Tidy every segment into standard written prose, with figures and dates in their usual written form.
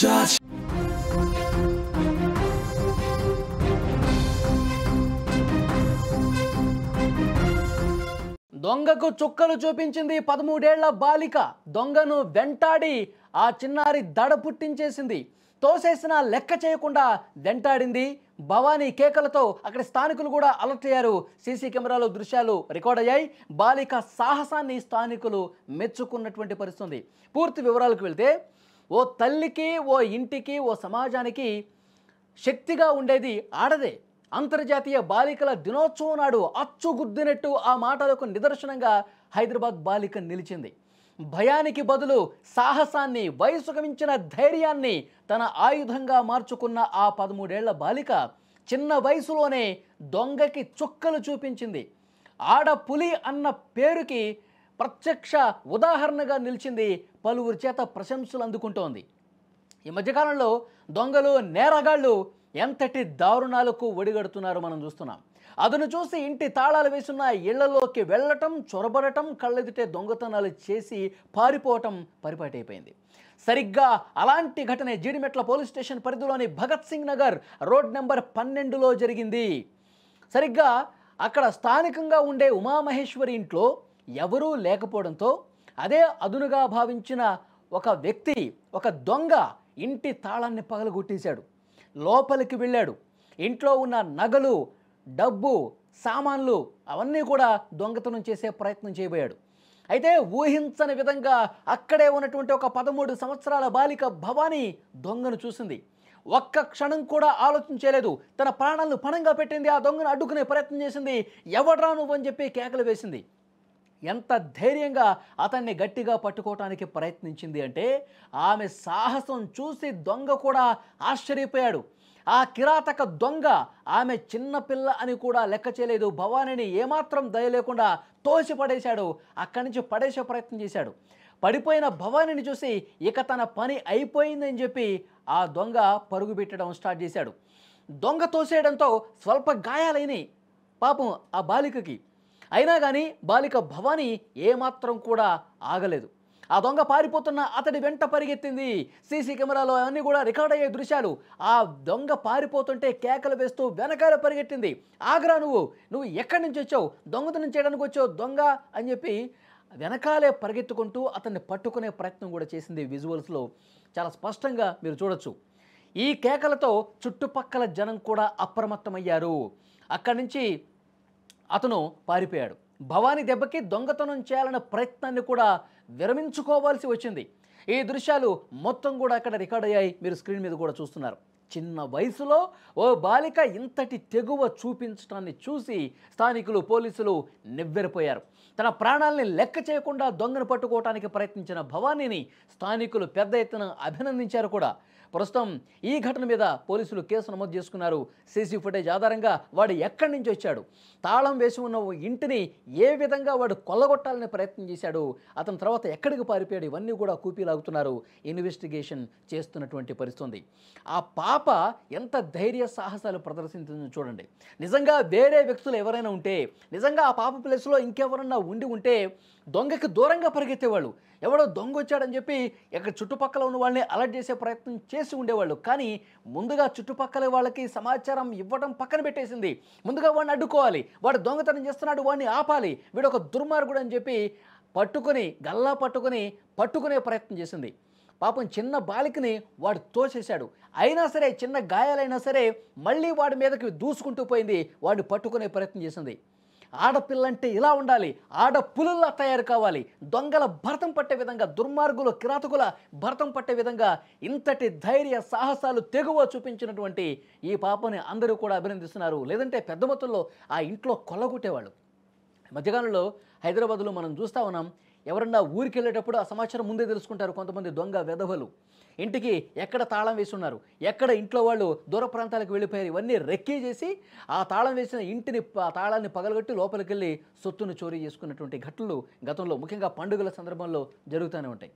touch. దొంగకు చుక్కలు చూపించింది 13 ఏళ్ల బాలిక. దొంగను వెంటాడి ఆ చిన్నారి దడ పుట్టించేసింది. తోసేసిన లెక్క చేయకుండా వెంటాడింది. భవానీ కేకలతో అక్కడ స్థానికులు కూడా అలర్ట్ అయ్యారు. సీసీ కెమెరాలో దృశ్యాలు రికార్డ్ అయ్యాయి. బాలిక సాహసాన్ని స్థానికులు మెచ్చుకున్నటువంటి పరిస్థితి. పూర్తి వివరాలకు వెళ్తే, ఓ తల్లికి, ఓ ఇంటికి, ఓ సమాజానికి శక్తిగా ఉండేది ఆడదే. అంతర్జాతీయ బాలికల దినోత్సవం నాడు అచ్చుగుద్దినట్టు ఆ మాటలకు నిదర్శనంగా హైదరాబాద్ బాలిక నిలిచింది. భయానికి బదులు సాహసాన్ని, వయసుకు మించిన ధైర్యాన్ని తన ఆయుధంగా మార్చుకున్న ఆ 13 ఏళ్ల బాలిక చిన్న వయసులోనే దొంగకి చుక్కలు చూపించింది. ఆడపులి అన్న పేరుకి ప్రత్యక్ష ఉదాహరణగా నిలిచింది. పలువురి చేత ప్రశంసలు అందుకుంటోంది. ఈ మధ్యకాలంలో దొంగలు, నేరగాళ్ళు ఎంతటి దారుణాలకు ఒడిగడుతున్నారో మనం చూస్తున్నాం. అదును చూసి ఇంటి తాళాలు వేసున్న ఇళ్లలోకి వెళ్ళటం, చొరబడటం, కళ్ళెదుటే దొంగతనాలు చేసి పారిపోవటం పరిపాటైపోయింది. సరిగ్గా అలాంటి ఘటనే జీడిమెట్ల పోలీస్ స్టేషన్ పరిధిలోని భగత్ సింగ్ నగర్ రోడ్ నెంబర్ 12లో జరిగింది. సరిగ్గా అక్కడ స్థానికంగా ఉండే ఉమామహేశ్వరి ఇంట్లో ఎవరూ లేకపోవడంతో అదే అదునుగా భావించిన ఒక వ్యక్తి, ఒక దొంగ ఇంటి తాళాన్ని పగలగొట్టేశాడు. లోపలికి వెళ్ళాడు. ఇంట్లో ఉన్న నగలు, డబ్బు, సామాన్లు అవన్నీ కూడా దొంగతనం చేసే ప్రయత్నం చేయబోయాడు. అయితే ఊహించని విధంగా అక్కడే ఉన్నటువంటి ఒక 13 సంవత్సరాల బాలిక భవానీ దొంగను చూసింది. ఒక్క క్షణం కూడా ఆలోచించలేదు. తన ప్రాణాలను పణంగా పెట్టింది. ఆ దొంగను అడ్డుకునే ప్రయత్నం చేసింది. ఎవడ్రా నువ్వు అని చెప్పి కేకలు వేసింది. ఎంత ధైర్యంగా అతన్ని గట్టిగా పట్టుకోవటానికి ప్రయత్నించింది అంటే, ఆమె సాహసం చూసి దొంగ కూడా ఆశ్చర్యపోయాడు. ఆ కిరాతక దొంగ ఆమె చిన్నపిల్ల అని కూడా లెక్క చేయలేదు. భవానీని ఏమాత్రం దయ లేకుండా తోసి పడేశాడు. అక్కడి నుంచి పడేసే ప్రయత్నం చేశాడు. పడిపోయిన భవానీని చూసి ఇక తన పని అయిపోయిందని చెప్పి ఆ దొంగ పరుగు పెట్టడం స్టార్ట్ చేశాడు. దొంగ తోసేయడంతో స్వల్ప గాయాలైనవి పాపం ఆ బాలికకి. అయినా కానీ బాలిక భవానీ ఏమాత్రం కూడా ఆగలేదు. ఆ దొంగ పారిపోతున్న అతడి వెంట పరిగెత్తింది. సీసీ కెమెరాలో అవన్నీ కూడా రికార్డ్ అయ్యే దృశ్యాలు. ఆ దొంగ పారిపోతుంటే కేకలు వేస్తూ వెనకాల పరిగెట్టింది. ఆగ్రా, నువ్వు ఎక్కడి నుంచి వచ్చావు? దొంగతనం చేయడానికి వచ్చావు దొంగ అని చెప్పి వెనకాలే పరిగెత్తుకుంటూ అతన్ని పట్టుకునే ప్రయత్నం కూడా చేసింది. విజువల్స్లో చాలా స్పష్టంగా మీరు చూడొచ్చు. ఈ కేకలతో చుట్టుపక్కల జనం కూడా అప్రమత్తమయ్యారు. అక్కడి నుంచి అతను పారిపోయాడు. భవానీ దెబ్బకి దొంగతనం చేయాలన్న ప్రయత్నాన్ని కూడా విరమించుకోవాల్సి వచ్చింది. ఈ దృశ్యాలు మొత్తం కూడా అక్కడ రికార్డ్ అయ్యాయి. మీరు స్క్రీన్ మీద కూడా చూస్తున్నారు. చిన్న వయసులో ఓ బాలిక ఇంతటి తెగువ చూపించడాన్ని చూసి స్థానికులు, పోలీసులు నివ్వెరపోయారు. తన ప్రాణాలని లెక్క చేయకుండా దొంగను పట్టుకోవడానికి ప్రయత్నించిన భవానీని స్థానికులు పెద్ద ఎత్తున అభినందించారు కూడా. ప్రస్తుతం ఈ ఘటన మీద పోలీసులు కేసు నమోదు చేసుకున్నారు. సీసీ ఫుటేజ్ ఆధారంగా వాడు ఎక్కడి నుంచి వచ్చాడు, తాళం వేసి ఉన్న ఇంటిని ఏ విధంగా వాడు కొల్లగొట్టాలని ప్రయత్నం చేశాడు, అతని తర్వాత ఎక్కడికి పారిపోయాడు, ఇవన్నీ కూడా కూపీలాగుతున్నారు. ఇన్వెస్టిగేషన్ చేస్తున్నటువంటి పరిస్థితి. ఆ పాప ఎంత ధైర్య సాహసాలు ప్రదర్శించిందో చూడండి. నిజంగా వేరే వ్యక్తులు ఎవరైనా ఉంటే, నిజంగా ఆ పాప ప్లేస్లో ఇంకెవరన్నా ఉంటే దొంగకి దూరంగా పరిగెత్తేవాళ్ళు. ఎవడో దొంగ వచ్చాడని చెప్పి ఇక్కడ చుట్టుపక్కల ఉన్న వాళ్ళని అలర్ట్ చేసే ప్రయత్నం చేసి ఉండేవాళ్ళు. కానీ ముందుగా చుట్టుపక్కల వాళ్ళకి సమాచారం ఇవ్వడం పక్కన పెట్టేసింది. ముందుగా వాడిని అడ్డుకోవాలి, వాడు దొంగతనం చేస్తున్నాడు, వాడిని ఆపాలి, వీడు ఒక దుర్మార్గుడు అని చెప్పి గల్లా పట్టుకునే ప్రయత్నం చేసింది. పాపం చిన్న బాలికని వాడు తోసేశాడు. అయినా సరే, చిన్న గాయాలైనా సరే మళ్ళీ వాడి మీదకి దూసుకుంటూ పోయింది. వాడిని పట్టుకునే ప్రయత్నం చేసింది. ఆడపిల్లంటే ఇలా ఉండాలి, ఆడపులుల్లా తయారు కావాలి, దొంగల భరతం పట్టే విధంగా, దుర్మార్గులు, కిరాతకుల భరతం పట్టే విధంగా ఇంతటి ధైర్య సాహసాలు, తెగువ చూపించినటువంటి ఈ పాపని అందరూ కూడా అభినందిస్తున్నారు. లేదంటే పెద్ద మొత్తంలో ఆ ఇంట్లో కొల్లగొట్టేవాళ్ళు. మధ్యకాలంలో హైదరాబాద్లో మనం చూస్తూ ఉన్నాం. ఎవరన్నా ఊరికి వెళ్ళేటప్పుడు ఆ సమాచారం ముందే తెలుసుకుంటారు కొంతమంది దొంగ వెధవలు. ఇంటికి ఎక్కడ తాళం వేసి ఉన్నారు, ఎక్కడ ఇంట్లో వాళ్ళు దూర ప్రాంతాలకు వెళ్ళిపోయారు, ఇవన్నీ రెక్కీ చేసి ఆ తాళం వేసిన ఇంటిని, ఆ తాళాన్ని పగలగొట్టి లోపలికి వెళ్ళి సొత్తును చోరీ చేసుకున్నటువంటి ఘటనలు గతంలో ముఖ్యంగా పండుగల సందర్భంలో జరుగుతూనే ఉంటాయి.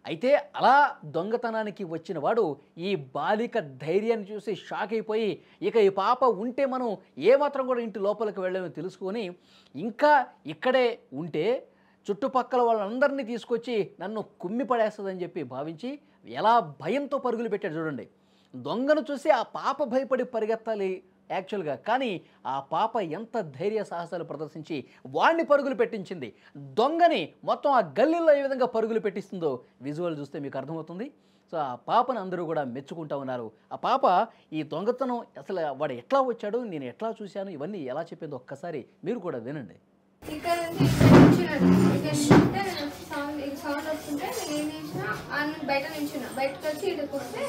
అయితే అలా దొంగతనానికి వచ్చిన వాడు ఈ బాలిక ధైర్యాన్ని చూసి షాక్ అయిపోయి, ఇక ఈ పాప ఉంటే మనం ఏమాత్రం కూడా ఇంటి లోపలికి వెళ్ళామని తెలుసుకొని ఇంకా ఇక్కడే ఉంటే చుట్టుపక్కల వాళ్ళందరినీ తీసుకొచ్చి నన్ను కుమ్మి పడేస్తుందని చెప్పి భావించి ఎలా భయంతో పరుగులు పెట్టాడు చూడండి. దొంగను చూసి ఆ పాప భయపడి పరిగెత్తాలి యాక్చువల్గా, కానీ ఆ పాప ఎంత ధైర్య సాహసాలు ప్రదర్శించి వాడిని పరుగులు పెట్టించింది. దొంగని మొత్తం ఆ గల్లీలో ఏ విధంగా పరుగులు పెట్టిస్తుందో విజువల్ చూస్తే మీకు అర్థమవుతుంది. సో ఆ పాపను అందరూ కూడా మెచ్చుకుంటూ ఉన్నారు. ఆ పాప ఈ దొంగతనం అసలు వాడు ఎట్లా వచ్చాడు, నేను ఎట్లా చూశాను, ఇవన్నీ ఎలా చెప్పిందో ఒక్కసారి మీరు కూడా వినండి. సౌండ్ వస్తుంటే నేను ఏం చేసిన బయట నించున్నా, బయటకు వచ్చి ఇక్కడికి వస్తే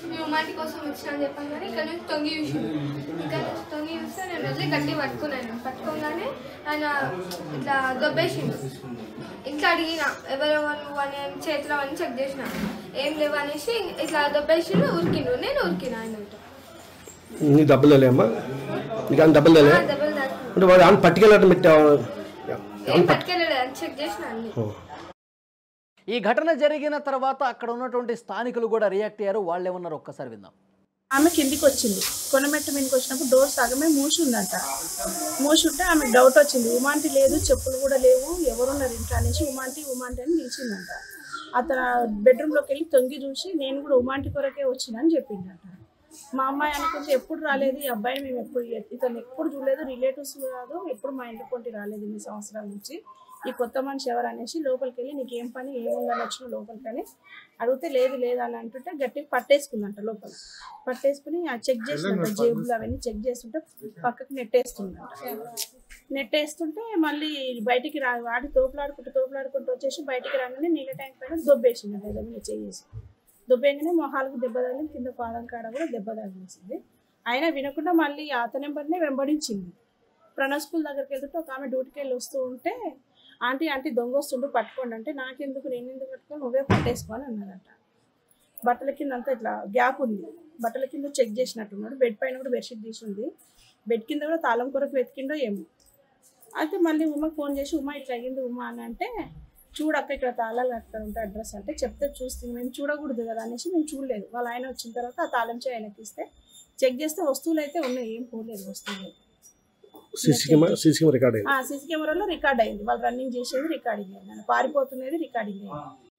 మేము ఉమాంటి కోసం వచ్చినా అని చెప్పాను. కానీ ఇక్కడ నుంచి తొంగి చూసిన, ఇక్కడ నుంచి తొంగి చూస్తే నేను వదిలి గట్టి పట్టుకోగానే ఆయన ఇట్లా దొబ్బేసిండు. ఇట్లా అడిగిన ఎవరెవరు అని చేతిలో అని చెక్ చేసిన, ఏం లేవు అనేసి ఇట్లా దొబ్బేసిండు. ఉరికిండు, నేను ఉరికిన ఆయనతో. డబ్బులు లేమ్మా, డబ్బులు అంటే వాడు ఆయన పట్టుకెళ్ళడం పట్టుకెళ్ళాడు అని చెక్ చేసిన అన్ని. ఈ ఘటన జరిగిన తర్వాత అక్కడ ఉన్నటువంటి స్థానికులు కూడా రియాక్ట్ అయ్యారు. వాళ్ళు ఏమన్నారు ఒక్కసారి విందాం. ఆమె కిందికి వచ్చింది, కొండమెట్ట మీదకి వచ్చినప్పుడు డోర్ సగమే మూసి ఉందంట. మూసి ఉంటే ఆమెకు డౌట్ వచ్చింది, ఉమాంటి లేదు, చెప్పులు కూడా లేవు, ఎవరున్నారు ఇంట్లో అనేసి ఉమాంటి అని నిలిచిందంట. అతను బెడ్రూమ్లోకి వెళ్ళి తొంగి చూసి నేను కూడా ఉమాంటి కొరకే వచ్చినా అని చెప్పిందంట. మా అమ్మాయి అనుకుంటే ఎప్పుడు రాలేదు ఈ అబ్బాయిని, మేము ఇతను ఎప్పుడు చూడలేదు, రిలేటివ్స్ కాదు, ఎప్పుడు మా ఇంట్లో కొంటి రాలేదు ఇన్ని సంవత్సరాల నుంచి. ఈ కొత్త మనిషి ఎవరు అనేసి లోపలికి వెళ్ళి నీకేం పని ఏముందని వచ్చిన లోపలికి అని అడిగితే లేదు అని అంటుంటే గట్టిగా పట్టేసుకుందంట. లోపల పట్టేసుకుని చెక్ చేసిందంట, జేబులు అవన్నీ చెక్ చేస్తుంటే పక్కకి నెట్టేస్తుంటే మళ్ళీ బయటికి వాడి తోపులాడుకుంటూ వచ్చేసి బయటికి రాగానే నీళ్ళ ట్యాంక్ పైన దొబ్బేసిందంట. ఏదైనా చేసి దొబ్బేగానే మొహాలకు దెబ్బ తగిలి, కింద పాదం కాడ కూడా దెబ్బ తగిలేసింది. అయినా వినకుండా మళ్ళీ అత నెంబర్నే వెంబడించింది. ప్రణవ్ స్కూల్ దగ్గరికి వెళ్తుంటే ఒక ఆమె డ్యూటీకి వెళ్ళి వస్తూ ఉంటే ఆంటీ దొంగ వస్తుండు పట్టుకోండి అంటే నాకెందుకు, నేను ఎందుకు పట్టుకొని నువ్వే పట్టేసుకోని అన్నారట. బట్టల కింద అంతా ఇట్లా గ్యాప్ ఉంది, బట్టల కింద చెక్ చేసినట్టున్నాడు. బెడ్ పైన కూడా బెడ్షీట్ తీసి ఉంది, బెడ్ కింద కూడా తాళం కొరకు వెతికిండో ఏమో. అయితే మళ్ళీ ఉమాకి ఫోన్ చేసి ఉమా ఇట్లా అయ్యింది ఉమా అని అంటే చూడక్క ఇక్కడ తాళాలు అక్కడ ఉంటాయి అడ్రస్ అంటే చెప్తే చూస్తుంది. మేము చూడకూడదు కదా అనేసి మేము చూడలేదు. వాళ్ళ ఆయన వచ్చిన తర్వాత ఆ తాళం చేయి ఆయనకి ఇస్తే చెక్ చేస్తే వస్తువులు అయితే ఉన్నాయి, ఏం పోలేదు వస్తువులు. సీసీ కెమెరాలో రికార్డ్ అయింది, వాళ్ళు రన్నింగ్ చేసేది రికార్డింగ్ అయింది, పారిపోతున్నది రికార్డింగ్ అయింది.